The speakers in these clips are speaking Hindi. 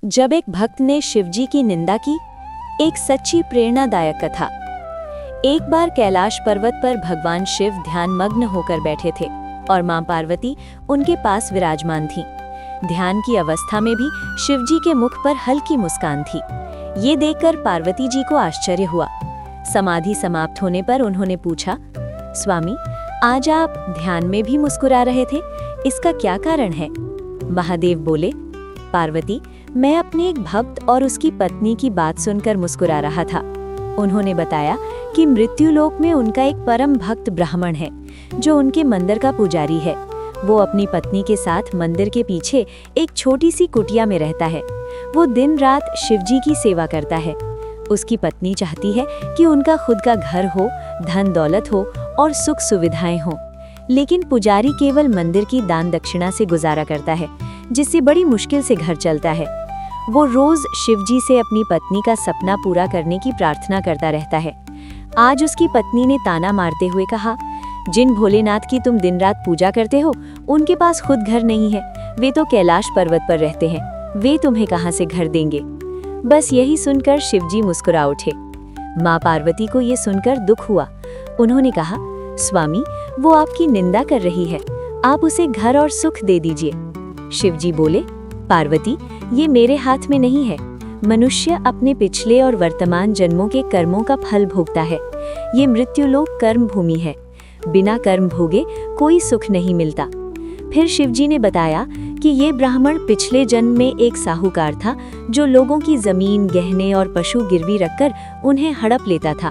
जब एक भक्त ने शिवजी की निंदा की। एक सच्ची प्रेरणादायक कथा। एक बार कैलाश पर्वत पर भगवान शिव ध्यान मग्न होकर बैठे थे और मां पार्वती उनके पास विराजमान थीं। ध्यान की अवस्था में भी शिवजी के मुख पर हल्की मुस्कान थी। ये देखकर पार्वती जी को आश्चर्य हुआ। समाधि समाप्त होने पर उन्होंने पूछा, स्वामी, आज आप ध्यान में भी मुस्कुरा रहे थे, इसका क्या कारण है? महादेव बोले, पार्वती, मैं अपने एक भक्त और उसकी पत्नी की बात सुनकर मुस्कुरा रहा था। उन्होंने बताया कि मृत्युलोक में उनका एक परम भक्त ब्राह्मण है जो उनके मंदिर का पुजारी है। वो अपनी पत्नी के साथ मंदिर के पीछे एक छोटी सी कुटिया में रहता है। वो दिन रात शिवजी की सेवा करता है। उसकी पत्नी चाहती है कि उनका खुद का घर हो, धन दौलत हो और सुख सुविधाएं हो, लेकिन पुजारी केवल मंदिर की दान दक्षिणा से गुजारा करता है, जिससे बड़ी मुश्किल से घर चलता है। वो रोज शिवजी से अपनी पत्नी का सपना पूरा करने की प्रार्थना करता रहता है। आज उसकी पत्नी ने ताना मारते हुए कहा, जिन भोलेनाथ की तुम दिन रात पूजा करते हो, उनके पास खुद घर नहीं है। वे तो कैलाश पर्वत पर रहते हैं, वे तुम्हें कहां से घर देंगे? बस यही सुनकर शिवजी मुस्कुरा उठे। मां पार्वती को ये सुनकर दुख हुआ। उन्होंने कहा, स्वामी, वो आपकी निंदा कर रही है, आप उसे घर और सुख दे दीजिए। शिवजी बोले, पार्वती, ये मेरे हाथ में नहीं है। मनुष्य अपने पिछले और वर्तमान जन्मों के कर्मों का फल भोगता है। ये मृत्युलोक कर्म भूमि है। बिना कर्म भोगे कोई सुख नहीं मिलता। फिर शिवजी ने बताया कि ये ब्राह्मण पिछले जन्म में एक साहूकार था जो लोगों की जमीन, गहने और पशु गिरवी रखकर उन्हें हड़प लेता था।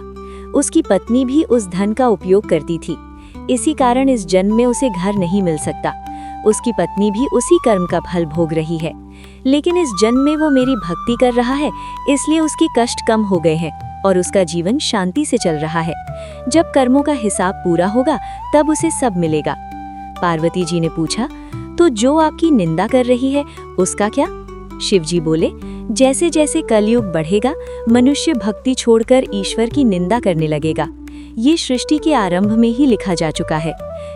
उसकी पत्नी भी उस धन का उपयोग करती थी। इसी कारण इस जन्म में उसे घर नहीं मिल सकता। उसकी पत्नी भी उसी कर्म का फल भोग रही है, लेकिन इस जन्म में वो मेरी भक्ति कर रहा है, इसलिए उसके कष्ट कम हो गए हैं और उसका जीवन शांति से चल रहा है। जब कर्मों का हिसाब पूरा होगा तब उसे सब मिलेगा। पार्वती जी ने पूछा, तो जो आपकी निंदा कर रही है उसका क्या? शिवजी बोले, जैसे जैसे कलयुग बढ़ेगा, मनुष्य भक्ति छोड़कर ईश्वर की निंदा करने लगेगा। ये सृष्टि के आरंभ में ही लिखा जा चुका है,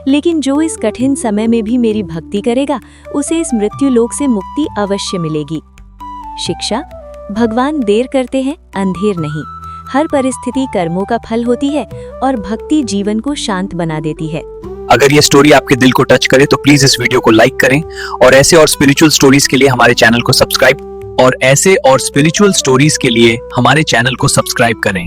लेकिन जो इस कठिन समय में भी मेरी भक्ति करेगा, उसे इस मृत्युलोक से मुक्ति अवश्य मिलेगी। शिक्षा, भगवान देर करते हैं, अंधेर नहीं। हर परिस्थिति कर्मों का फल होती है और भक्ति जीवन को शांत बना देती है। अगर ये स्टोरी आपके दिल को टच करे तो प्लीज इस वीडियो को लाइक करें और ऐसे और स्पिरिचुअल स्टोरीज के लिए हमारे चैनल को सब्सक्राइब करें।